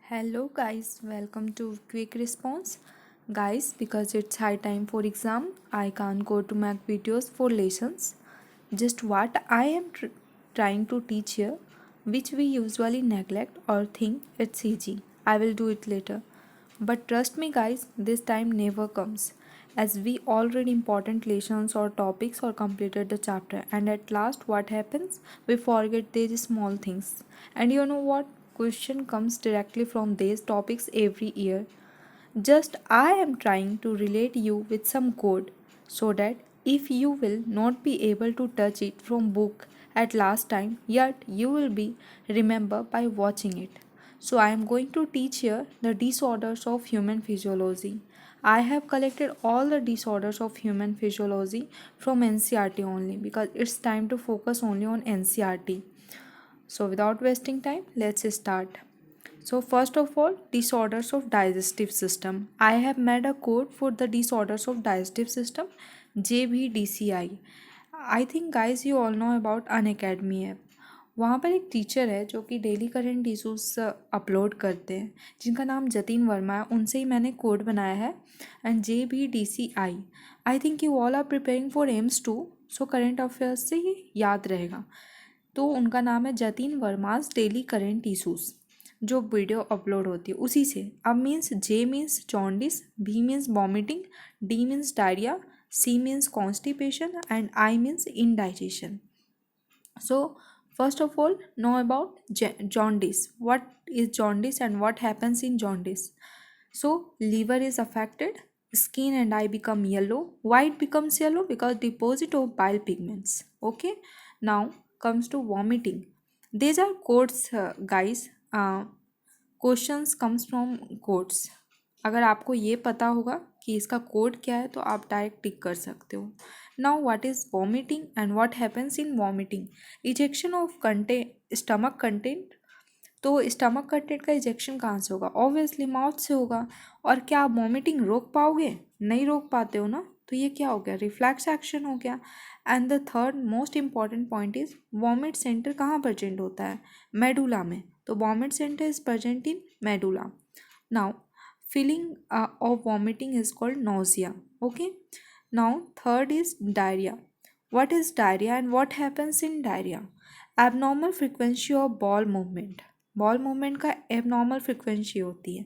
Hello guys, welcome to Quick Response. Guys, because it's high time for exam, I can't go to make videos for lessons. Just what I am trying to teach here, which we usually neglect or think it's easy. I will do it later. But trust me guys, this time never comes. As we all read important lessons or topics or completed the chapter, and at last what happens? We forget these small things. And you know what? Question comes directly from these topics every year. Just I am trying to relate you with some code so that if you will not be able to touch it from book at last time, yet you will be remember by watching it. So I am going to teach here the disorders of human physiology. I have collected all the disorders of human physiology from NCERT only because it's time to focus only on NCERT. So without wasting time, let's start. So first of all, disorders of digestive system. I have made a code for the disorders of digestive system, JVDCI. I think guys you all know about Unacademy app. वहाँ पर एक teacher है जो कि daily current issues upload करते हैं, जिनका नाम जतिन वर्मा है. उनसे ही मैंने कोड बनाया है. And JVDCI, I think you all are preparing for AIIMS too, so current affairs से ही याद रहेगा. तो उनका नाम है Jatin Verma's daily current issues, जो वीडियो अपलोड होती है उसी से. अब means J means jaundice, B means vomiting, D means diarrhoea, C means constipation and I means indigestion. So first of all, know about jaundice. What is jaundice and what happens in jaundice? So liver is affected, skin and eye become yellow. Why it becomes yellow? Because deposit of bile pigments. Okay, now comes to vomiting. These are quotes, guys. Questions comes from quotes. अगर आपको ये पता होगा कि इसका code क्या है तो आप डायरेक्ट टिक कर सकते हो. Now what is vomiting and what happens in vomiting? Ejection of stomach content. तो स्टमक कंटेंट का इजेक्शन कहाँ से होगा? ऑब्वियसली माउथ से होगा. और क्या आप वॉमिटिंग रोक पाओगे? नहीं रोक पाते हो ना. तो ये क्या हो गया? रिफ्लेक्स एक्शन हो गया. And the third most important point is vomit centre कहाँ प्रेजेंट होता है? मेडुला में. तो vomit centre is present in medulla. Now feeling of vomiting is called nausea. Okay, now third is diarrhea. What is diarrhea and what happens in diarrhea? Abnormal frequency of bowel movement. Ball movement का abnormal frequency होती है,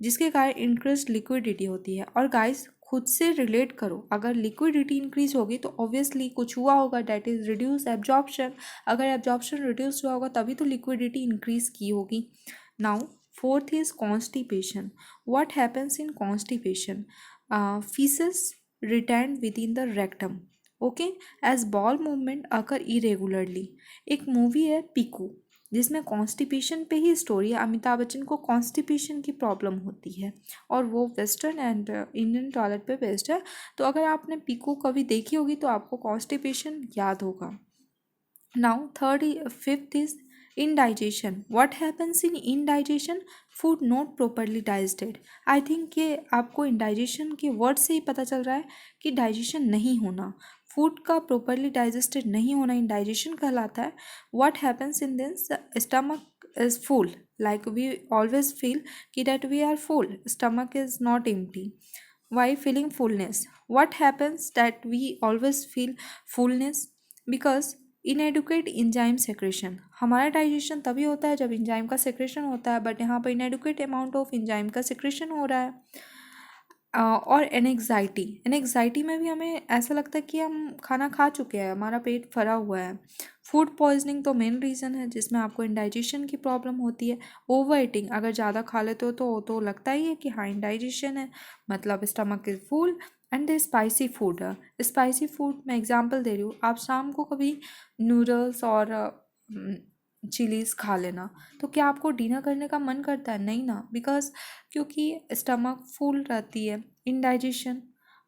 जिसके कारण increase liquidity होती है. और guys खुद से रिलेट करो, अगर लिक्विडिटी इंक्रीज होगी तो ऑब्वियसली कुछ हुआ होगा, डैट इज रिड्यूस एब्जॉर्प्शन. अगर एब्जॉर्प्शन रिड्यूस हुआ होगा तभी तो लिक्विडिटी इंक्रीज की होगी. Now fourth is constipation. What happens in constipation? Feces retained within the rectum. Okay, as bowel movement occur irregularly. एक मूवी है पीकू, जिसमें कॉन्स्टिपेशन पे ही स्टोरी है. अमिताभ बच्चन को कॉन्स्टिपेशन की प्रॉब्लम होती है और वो वेस्टर्न एंड इंडियन टॉयलेट पे बेस्ड है. तो अगर आपने पीकू कभी देखी होगी तो आपको कॉन्स्टिपेशन याद होगा. Now fifth is indigestion. What happens in indigestion? Food not properly digested. I think ये आपको indigestion के वर्ड से ही पता चल रहा है कि डाइजेशन नहीं होना, फूड का प्रॉपरली डाइजेस्टेड नहीं होना indigestion कहलाता है. What happens in this? Stomach is full, like we always feel कि that we are full, stomach is not empty. Why feeling fullness? What happens that we always feel fullness? Because inadequate enzyme secretion. हमारा digestion तभी होता है जब enzyme का secretion होता है, but यहाँ पर इनएडुकेट अमाउंट ऑफ इंजाइम का सेक्रेशन हो रहा है. और एनेक्साइटी में भी हमें ऐसा लगता है कि हम खाना खा चुके हैं, हमारा पेट भरा हुआ है. फूड पॉइजनिंग तो मेन रीज़न है जिसमें आपको इंडाइजेशन की प्रॉब्लम होती है. ओवर ईटिंग, अगर ज़्यादा खा लेते हो तो लगता ही है कि हाँ इंडाइजेशन है, मतलब stomach is full. And the spicy food. Spicy food मैं एग्जांपल दे रही हूँ. आप शाम को कभी नूडल्स और चिलीज़ खा लेना, तो क्या आपको डिनर करने का मन करता है? नहीं ना, बिकॉज क्योंकि स्टमक फुल रहती है. इंडाइजेशन,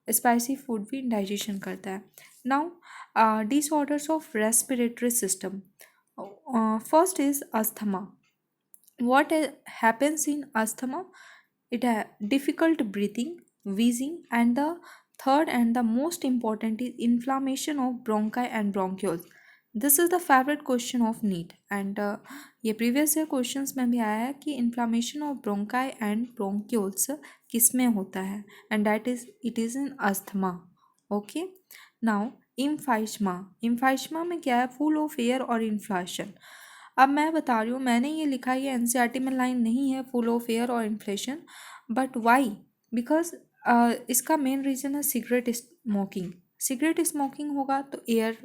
स्पाइसी फूड भी इंडाइजेशन करता है. Now disorders of respiratory system. First is asthma. what happens in asthma? It difficult breathing, wheezing, and the third and the most important is inflammation of bronchi and bronchioles. This is the favourite question of NEET and ये previous year questions में भी आया है कि inflammation of bronchi and bronchioles किस में होता है, and that is it is in asthma. Okay. Now emphysema में क्या है? फुल ऑफ एयर और इन्फ्लेशन. अब मैं बता रही हूँ, मैंने ये लिखा है, ये एनसीईआरटी में लाइन नहीं है फुल ऑफ एयर और इन्फ्लेशन, बट वाई? बिकॉज इसका मेन रीज़न है सिगरेट स्मोकिंग. सिगरेट स्मोकिंग होगा तो एयर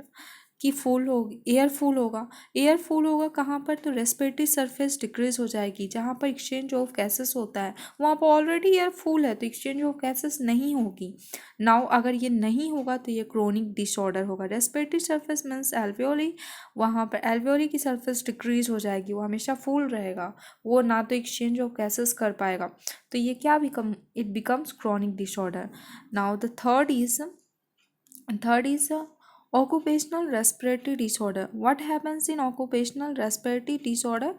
फुल होगा. एयर फुल होगा कहाँ पर? तो रेस्पिरेटरी सरफेस डिक्रीज हो जाएगी. जहाँ पर एक्सचेंज ऑफ गैसेस होता है वहाँ पर ऑलरेडी एयर फुल है, तो एक्सचेंज ऑफ गैसेस नहीं होगी. नाउ अगर ये नहीं होगा तो ये क्रोनिक डिसऑर्डर होगा. Respiratory surface means alveoli. वहाँ पर एल्वियोली की सरफेस डिक्रीज हो जाएगी, वो हमेशा फुल रहेगा, वो ना तो एक्सचेंज ऑफ गैसेस कर पाएगा. तो ये क्या it becomes chronic disorder. Now the third is occupational respiratory disorder. What happens in occupational respiratory disorder?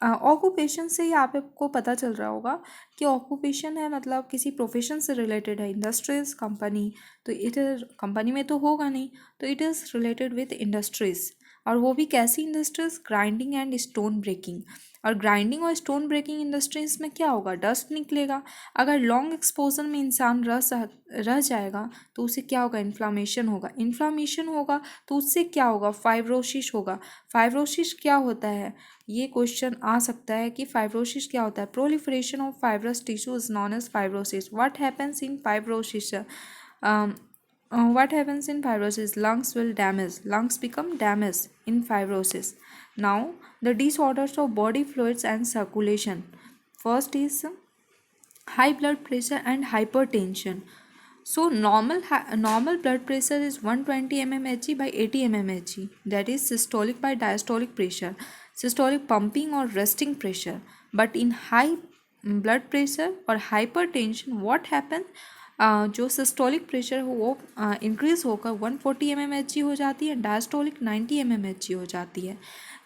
Occupation से ही आपको पता चल रहा होगा कि ऑक्यूपेशन है मतलब किसी प्रोफेशन से रिलेटेड है. इंडस्ट्रीज, कंपनी, तो इट इज कंपनी में तो होगा नहीं, तो it is related with industries. और वो भी कैसी industries? Grinding and stone breaking. और ग्राइंडिंग और स्टोन ब्रेकिंग इंडस्ट्रीज में क्या होगा? डस्ट निकलेगा. अगर लॉन्ग एक्सपोजर में इंसान रह जाएगा तो उसे क्या होगा? इन्फ्लामेशन होगा तो उससे क्या होगा? फाइब्रोसिस होगा. फाइब्रोसिस क्या होता है? ये क्वेश्चन आ सकता है कि फाइब्रोसिस क्या होता है? Proliferation of fibrous tissue is known as fibrosis. What happens in fibrosis? What happens in fibrosis? Lungs will damage. Lungs become damaged in fibrosis. Now, the disorders of body fluids and circulation. First is high blood pressure and hypertension. So normal blood pressure is 120 mmHg by 80 mmHg. That is systolic by diastolic pressure. Systolic pumping or resting pressure. But in high blood pressure or hypertension, what happens? जो systolic pressure हो वो increase होकर 140 mmHg हो जाती है, diastolic 90 mmHg हो जाती है.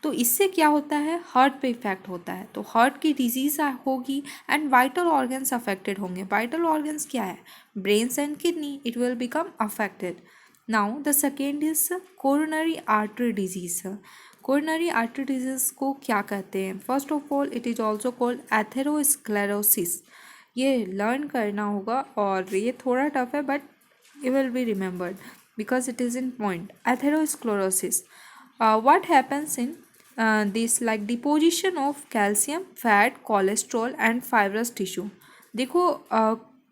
तो इससे क्या होता है? हार्ट पे इफेक्ट होता है, तो हार्ट की डिजीज़ होगी एंड वाइटल ऑर्गन्स अफेक्टेड होंगे. वाइटल ऑर्गन्स क्या है? Brains and kidney. It will become affected. Now the second is coronary artery disease. Coronary artery disease को क्या कहते हैं? First of all it is also called atherosclerosis. ये learn करना होगा और ये थोड़ा टफ है but you will be remembered because it is in point. Atherosclerosis. What happens in this? Like deposition of calcium, fat, cholesterol and fibrous tissue. देखो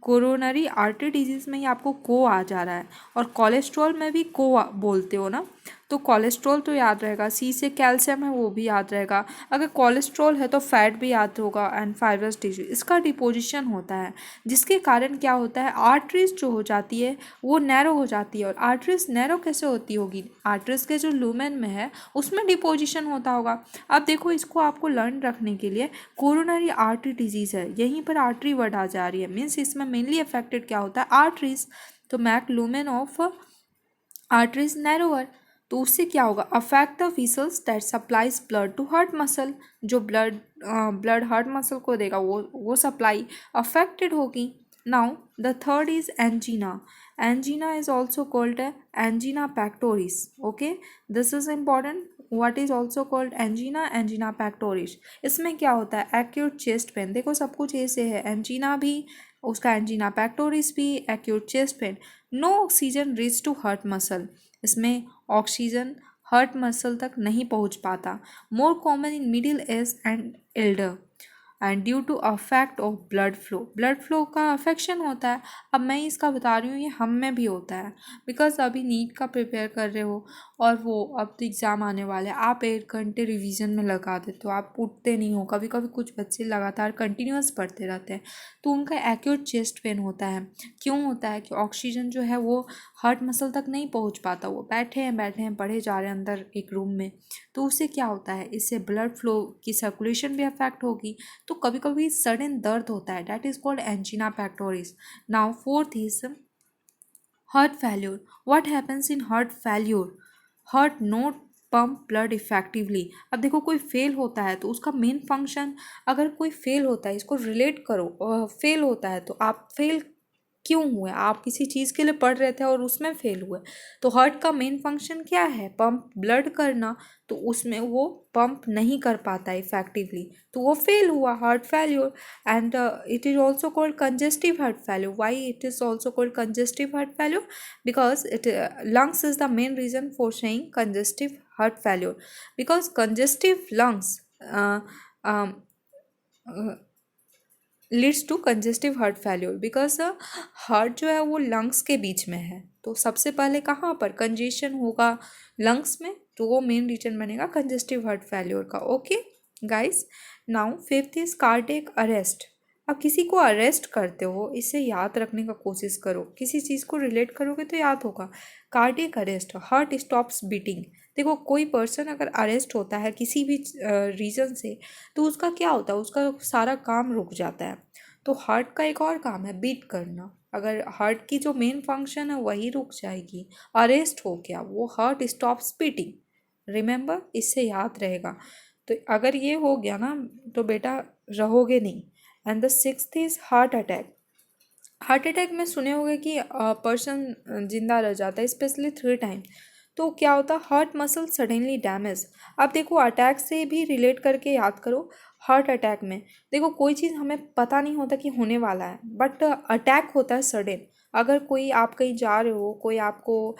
coronary artery disease में ही आपको को आ जा रहा है और कोलेस्ट्रॉल में भी को बोलते हो ना, तो कोलेस्ट्रॉल तो याद रहेगा. सी से कैल्शियम है वो भी याद रहेगा. अगर कोलेस्ट्रॉल है तो फैट भी याद होगा एंड फाइब्रस टिश्यू. इसका डिपोजिशन होता है जिसके कारण क्या होता है? आर्टरीज जो हो जाती है वो नैरो हो जाती है. और आर्टरीज नैरो कैसे होगी? आर्टरीज के जो लूमेन में है उसमें डिपोजिशन होता होगा. अब देखो इसको आपको लर्न रखने के लिए, कोरोनरी आर्टरी डिजीज़ है, यहीं पर आर्टरी वर्ड आ जा रही है, मीन्स इसमें मेनली अफेक्टेड क्या होता है? आर्टरीज. तो make lumen of arteries narrower. तो उससे क्या होगा? Affect the vessels that supplies blood to heart muscle. जो ब्लड हार्ट मसल को देगा वो सप्लाई अफेक्टेड होगी. Now the third is angina. Angina is also called angina pectoris. Okay, this is important. What is also called angina pectoris. इसमें क्या होता है? Acute chest pain. देखो सब कुछ ऐसे है, एंजीना भी, उसका एंजीना पैक्टोरिस भी, acute chest pain. No oxygen reach to heart muscle. इसमें ऑक्सीजन हार्ट मसल तक नहीं पहुंच पाता. More common in middle age and elder and due to affect of blood flow का अफेक्शन होता है. अब मैं इसका बता रही हूँ ये हम में भी होता है बिकॉज अभी नीट का प्रिपेयर कर रहे हो और वो अब तो एग्ज़ाम आने वाले हैं, आप 1 घंटे रिवीजन में लगा देते हो, आप उठते नहीं हो. कभी कभी कुछ बच्चे लगातार कंटिन्यूअस पढ़ते रहते हैं तो उनका एक्यूट चेस्ट पेन होता है. क्यों होता है? कि ऑक्सीजन जो है वो हार्ट मसल तक नहीं पहुँच पाता. वो बैठे हैं पढ़े जा रहे हैं अंदर एक रूम में, तो उससे क्या होता है? इससे ब्लड फ्लो की सर्कुलेशन भी अफेक्ट होगी, तो कभी कभी सडन दर्द होता है. That is called angina pectoris. Now fourth is heart failure. What happens in heart failure? Heart not pump blood effectively. अब देखो कोई फेल होता है तो उसका मेन फंक्शन, अगर कोई फेल होता है, इसको रिलेट करो, फेल होता है तो आप फेल क्यों हुए, आप किसी चीज़ के लिए पढ़ रहे थे और उसमें फेल हुए। तो हार्ट का मेन फंक्शन क्या है, पंप ब्लड करना, तो उसमें वो पंप नहीं कर पाता इफेक्टिवली, तो वो फेल हुआ, heart failure. And it is also called congestive heart failure. Why it is also called congestive heart failure? Because it lungs is the main reason for saying congestive heart failure, because congestive lungs uh, um, uh, leads to congestive heart failure, because heart जो है वो lungs के बीच में है, तो सबसे पहले कहाँ पर कंजेशन होगा, लंग्स में, तो वो मेन रीजन बनेगा कंजेस्टिव हार्ट फेल्योर का। Okay guys, now fifth is cardiac arrest. अब किसी को अरेस्ट करते हो, इसे याद रखने का कोशिश करो, किसी चीज़ को रिलेट करोगे तो याद होगा। Cardiac arrest, heart stops beating. देखो कोई पर्सन अगर अरेस्ट होता है किसी भी रीज़न से, तो उसका क्या होता है, उसका सारा काम रुक जाता है। तो हार्ट का एक और काम है बीट करना, अगर हार्ट की जो मेन फंक्शन है वही रुक जाएगी, अरेस्ट हो गया, वो हार्ट स्टॉप्स बीटिंग। रिमेंबर, इससे याद रहेगा। तो अगर ये हो गया ना तो बेटा रहोगे नहीं। And the sixth is heart attack. Heart attack में सुने होंगे कि पर्सन जिंदा रह जाता है, स्पेशली 3 टाइम। तो क्या होता है, हार्ट मसल सडनली डैमेज। अब देखो अटैक से भी रिलेट करके याद करो। हार्ट अटैक में देखो कोई चीज़ हमें पता नहीं होता कि होने वाला है, बट अटैक होता है सडन। अगर कोई आप कहीं जा रहे हो, कोई आपको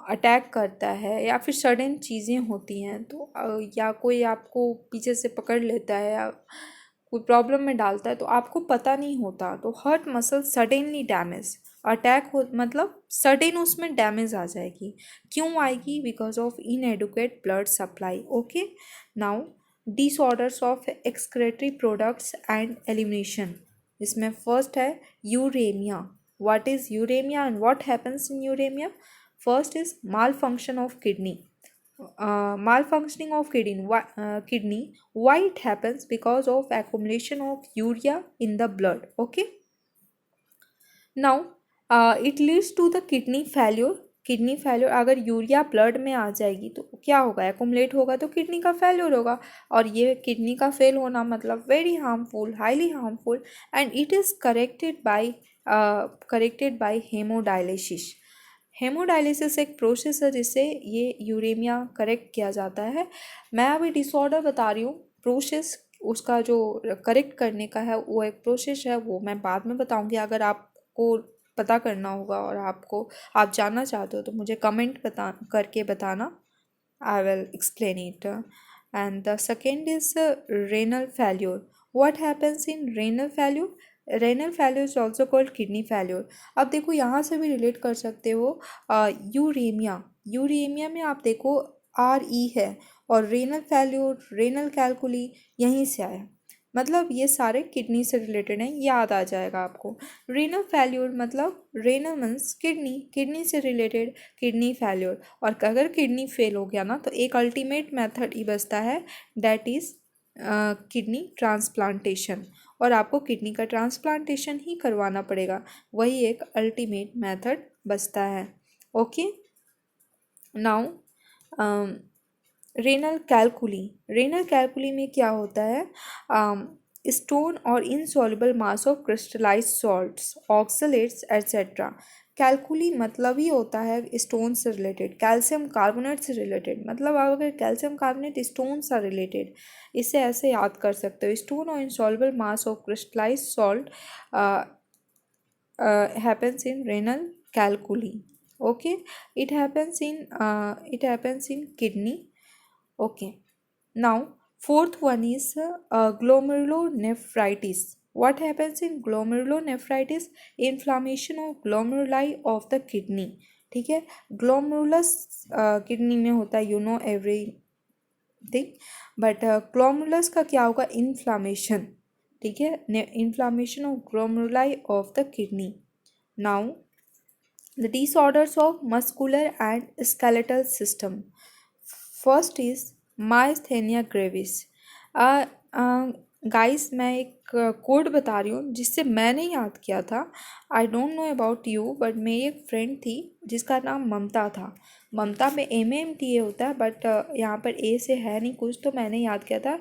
अटैक करता है, या फिर सडन चीज़ें होती हैं, तो या कोई आपको पीछे से पकड़ लेता है, या कोई प्रॉब्लम में डालता है, तो आपको पता नहीं होता, तो heart muscle suddenly damage. Attack हो मतलब सडन उसमें डैमेज आ जाएगी। क्यों आएगी? Because of inadequate blood supply. Okay, now disorders of excretory products and elimination. इसमें फर्स्ट है uremia. What is uremia and what happens in uremia? First is malfunction of kidney. Malfunctioning of kidney, why it happens? Because of accumulation of urea in the blood. Okay, now it leads to the kidney failure. Kidney failure, अगर urea blood में आ जाएगी तो क्या होगा, accumulate होगा तो kidney का failure होगा, और ये किडनी का फेल होना मतलब very harmful, highly harmful. And it is corrected bye hemodialysis. Hemodialysis एक प्रोसेस है जिससे ये यूरेमिया करेक्ट किया जाता है। मैं अभी डिसऑर्डर बता रही हूँ, प्रोसेस उसका जो करेक्ट करने का है वो एक प्रोसेस है, वो मैं बाद में बताऊँगी। अगर आपको पता करना होगा और आप जानना चाहते हो तो मुझे कमेंट करके बताना, I will explain it. And the second is renal failure. What happens in renal failure? Renal failure is also called kidney failure. अब देखो यहाँ से भी रिलेट कर सकते हो यूरेमिया। यूरेमिया में आप देखो RE है, और रेनल फेल्योर, रेनल कैलकुली यहीं से आया, मतलब ये सारे किडनी से रिलेटेड हैं, याद आ जाएगा आपको। रेनल फेल्योर मतलब रेनल मीन्स किडनी, किडनी से रिलेटेड किडनी फेल्योर। और अगर किडनी फेल हो गया ना तो एक अल्टीमेट मेथड ही बचता है, दैट इज़ किडनी ट्रांसप्लांटेशन, और आपको किडनी का ट्रांसप्लांटेशन ही करवाना पड़ेगा, वही एक अल्टीमेट मेथड बचता है। Okay, now renal calculi. Renal calculi में क्या होता है, स्टोन और insoluble mass of crystallise salts, oxalates etcetera. Calculi मतलब ही होता है स्टोन से रिलेटेड, कैल्शियम कार्बोनेट से रिलेटेड, मतलब आप अगर कैल्शियम कार्बोनेट स्टोन से रिलेटेड, इसे ऐसे याद कर सकते हो, स्टोन और insoluble mass of crystallise salt happens in renal calculi. Okay, it happens in kidney. Okay, now fourth one is glomerulonephritis. What happens in glomerulonephritis? Inflammation of glomeruli of the kidney. ठीक है, ग्लोमरुलस kidney में होता है, you know everything, but glomerulus का क्या होगा, inflammation. ठीक है, inflammation of glomeruli of the kidney. Now the disorders of muscular and skeletal system. First is myasthenia gravis. Guys, मैं एक कोड बता रही हूँ जिससे मैंने याद किया था। I don't know about you, but मेरी एक फ्रेंड थी जिसका नाम ममता था। ममता में MMTA होता है, बट यहाँ पर A से है नहीं कुछ, तो मैंने याद किया था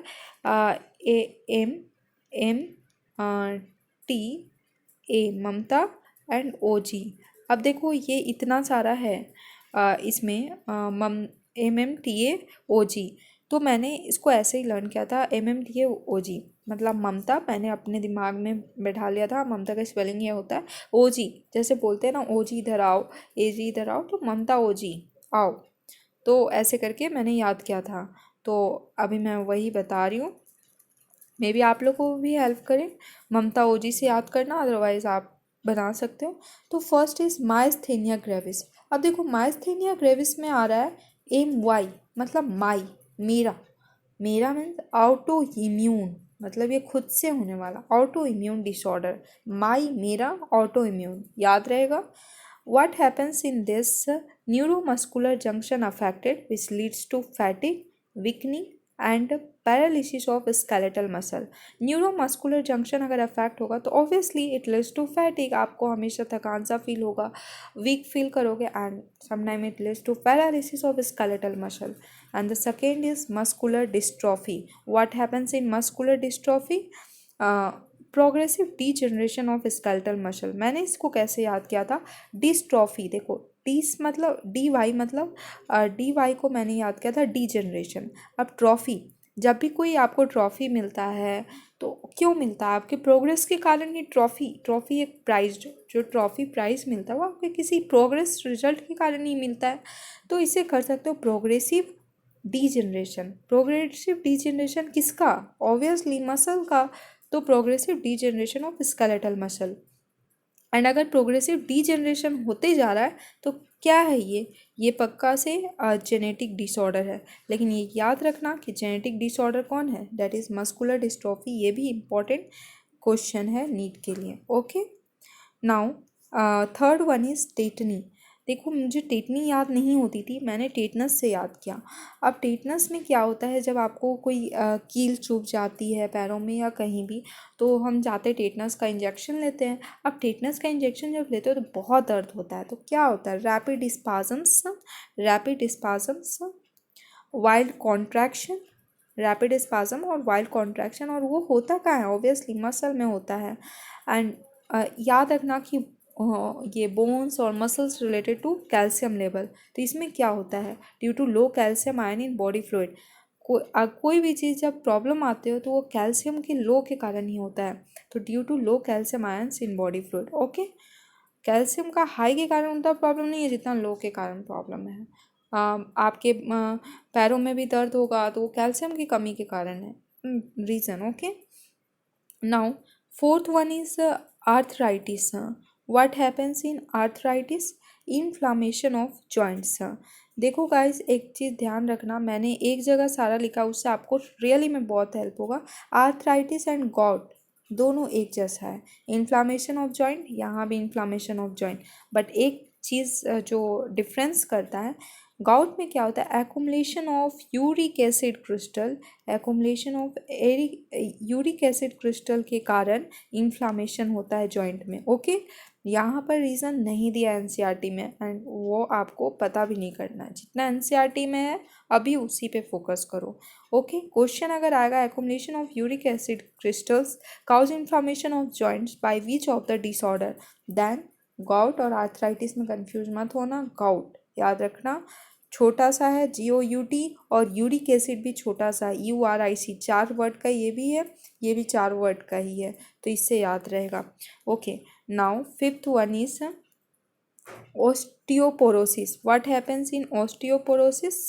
AMMT ए ममता एंड ओ जी। अब देखो ये इतना सारा है इसमें MMTA OG। तो मैंने इसको ऐसे ही लर्न किया था MMTA OG मतलब ममता, मैंने अपने दिमाग में बैठा लिया था ममता का स्पेलिंग ये होता है OG, जैसे बोलते हैं ना OG इधर आओ, AG इधर आओ, तो ममता OG आओ। तो ऐसे करके मैंने याद किया था, तो अभी मैं वही बता रही हूँ, मे बी आप लोग को भी हेल्प करें ममता OG से याद करना, अदरवाइज आप बना सकते हो। तो फर्स्ट इज माइस्थेनिया ग्रेविस। अब देखो माइस्थेनिया ग्रेविस में आ रहा है MY मतलब माई, मेरा, मेरा मीन्स ऑटो इम्यून, मतलब ये खुद से होने वाला ऑटो इम्यून डिसऑर्डर, माई मेरा ऑटो इम्यून, याद रहेगा। What happens in this neuromuscular junction affected which leads to fatigue, weakening and paralysis of skeletal muscle। Neuromuscular junction अगर अफेक्ट होगा तो obviously it leads to fatigue, आपको हमेशा थकान सा फील होगा, वीक फील करोगे, and sometime it leads to paralysis of skeletal muscle. And the second is muscular dystrophy. What happens in muscular dystrophy? Progressive degeneration of skeletal muscle. मैंने इसको कैसे याद किया था, डिस्ट्रॉफी, देखो डीस मतलब DY मतलब DY को मैंने याद किया था डीजनरेशन। अब ट्रॉफी, जब भी कोई आपको ट्रॉफी मिलता है तो क्यों मिलता है, आपके प्रोग्रेस के कारण ही ट्रॉफी एक प्राइज, जो ट्रॉफी प्राइज मिलता है वो आपके किसी प्रोग्रेस रिजल्ट के कारण ही मिलता है। तो इसे कर सकते हो प्रोग्रेसिव डीजनरेशन। प्रोग्रेसिव डीजनरेशन किसका? ऑब्वियसली मसल का। तो progressive degeneration of skeletal muscle. And अगर प्रोग्रेसिव डीजनरेशन होते जा रहा है तो क्या है ये पक्का से जेनेटिक डिसऑर्डर है। लेकिन ये याद रखना कि जेनेटिक डिसऑर्डर कौन है, दैट इज़ मस्कुलर डिस्ट्रॉफी। ये भी इम्पॉर्टेंट क्वेश्चन है नीट के लिए। Okay, now third one is tetani. देखो मुझे टेटनी याद नहीं होती थी, मैंने टेटनस से याद किया। अब टेटनस में क्या होता है, जब आपको कोई कील चुभ जाती है पैरों में या कहीं भी, तो हम जाते टेटनस का इंजेक्शन लेते हैं। अब टेटनस का इंजेक्शन जब लेते हो तो बहुत दर्द होता है, तो क्या होता है, rapid spasms, wild contraction, rapid spasm और वाइल्ड कॉन्ट्रैक्शन। और वो होता कहाँ है, ऑब्वियसली मसल में होता है। एंड याद रखना कि ये बोन्स और muscles related to calcium level. तो इसमें क्या होता है, due to low calcium ion in body fluid. कोई भी चीज़ जब प्रॉब्लम आते हो तो वो कैल्शियम के लो के कारण ही होता है। तो due to low calcium ions in body fluid. Okay, calcium का हाई के कारण उतना प्रॉब्लम नहीं है जितना लो के कारण प्रॉब्लम है। आपके पैरों में भी दर्द होगा तो वो कैल्शियम की कमी के कारण है reason. Okay, now fourth one is arthritis. What happens in arthritis? Inflammation of joints. देखो गाइस एक चीज़ ध्यान रखना, मैंने एक जगह सारा लिखा, उससे आपको रियली में बहुत हेल्प होगा। आर्थराइटिस एंड गॉट दोनों एक जैसा है। इन्फ्लामेशन ऑफ जॉइंट, यहाँ भी इन्फ्लामेशन ऑफ जॉइंट, बट एक चीज़ जो डिफरेंस करता है, गाउट में क्या होता है, accumulation of uric acid crystal, accumulation of uric acid crystal के कारण इन्फ्लामेशन होता है जॉइंट में। ओके, यहाँ पर रीज़न नहीं दिया NCERT में, एंड वो आपको पता भी नहीं करना है, जितना NCERT में है अभी उसी पे फोकस करो। ओके, क्वेश्चन अगर आएगा accumulation of uric acid crystals cause inflammation of joints by which of the disorder, then gout और आर्थराइटिस में कंफ्यूज मत होना। गाउट याद रखना छोटा सा है GOUT, और यूरिक एसिड भी छोटा सा है URIC, 4 वर्ड का ये भी है, ये भी 4 वर्ड का ही है, तो इससे याद रहेगा। Okay, now fifth one is osteoporosis। what happens in osteoporosis?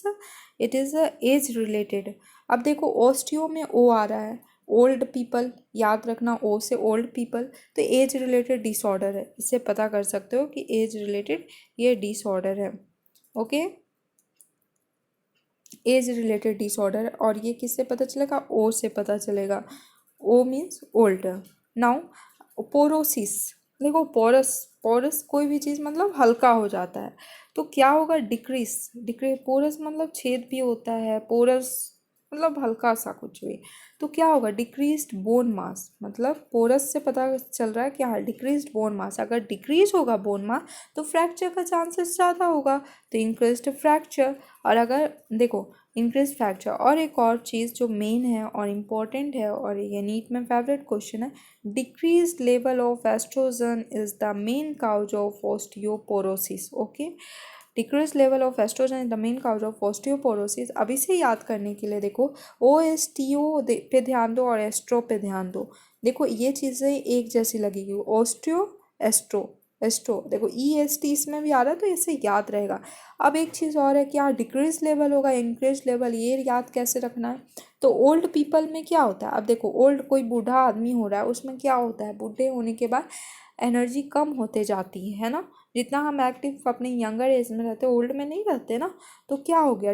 it is age related. अब देखो osteo में O आ रहा है, ओल्ड पीपल, याद रखना O से ओल्ड पीपल, तो एज रिलेटेड डिसऑर्डर है। इससे पता कर सकते हो कि एज रिलेटेड ये डिसऑर्डर है। ओके, एज रिलेटेड डिसऑर्डर, और ये किससे पता चलेगा, O से पता चलेगा। O means old. नाउ पोरोसिस, देखो पोरस कोई भी चीज़ मतलब हल्का हो जाता है, तो क्या होगा, डिक्रीज। पोरस मतलब छेद भी होता है, पोरस मतलब हल्का सा कुछ भी, तो क्या होगा, डिक्रीज्ड बोन मास। मतलब पोरस से पता चल रहा है कि हाँ डिक्रीज्ड बोन मास, अगर डिक्रीज होगा बोन मास तो फ्रैक्चर का चांसेस ज़्यादा होगा, तो इंक्रीज्ड फ्रैक्चर। और अगर देखो इंक्रीज फ्रैक्चर। और एक और चीज़ जो मेन है और इम्पोर्टेंट है और ये नीट में फेवरेट क्वेश्चन है, decrease level of oestrogen is the main cause of osteoporosis. Okay, decrease level of oestrogen is the main cause of osteoporosis. अब इसे याद करने के लिए देखो, OSTO पे ध्यान दो और एस्ट्रो पे ध्यान दो। देखो ये चीज़ें एक जैसी लगेगी, ऑस्टियो एस्ट्रो एस्ट्रो, देखो EST इसमें भी आ रहा है तो इससे याद रहेगा। अब एक चीज़ और है, क्या डिक्रीज लेवल होगा इंक्रीज लेवल, ये याद कैसे रखना है। तो ओल्ड पीपल में क्या होता है, अब देखो ओल्ड कोई बूढ़ा आदमी हो रहा है, उसमें क्या होता है, बूढ़े होने के बाद एनर्जी कम होते जाती है ना। जितना हम एक्टिव अपने यंगर एज में रहते हैं, ओल्ड में नहीं रहते ना। तो क्या हो गया,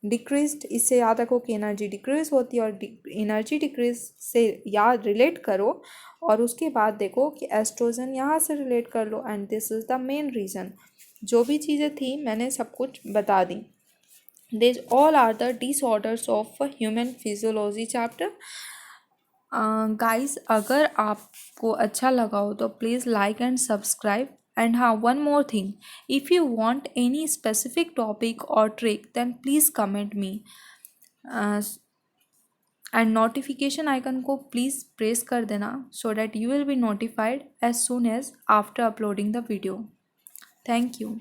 डिक्रीज्ड, इससे याद रखो कि एनर्जी डिक्रीज होती है, और एनर्जी डिक्रीज से याद रिलेट करो, और उसके बाद देखो कि एस्ट्रोजन यहाँ से रिलेट कर लो, and this is the main reason. जो भी चीज़ें थी मैंने सब कुछ बता दी। This all are the disorders of human physiology chapter. Guys, अगर आपको अच्छा लगा हो तो please like and subscribe. And हाँ, one more thing, if you want any specific topic or trick then please comment me, and notification icon को please press कर देना so that you will be notified as soon as after uploading the video. Thank you.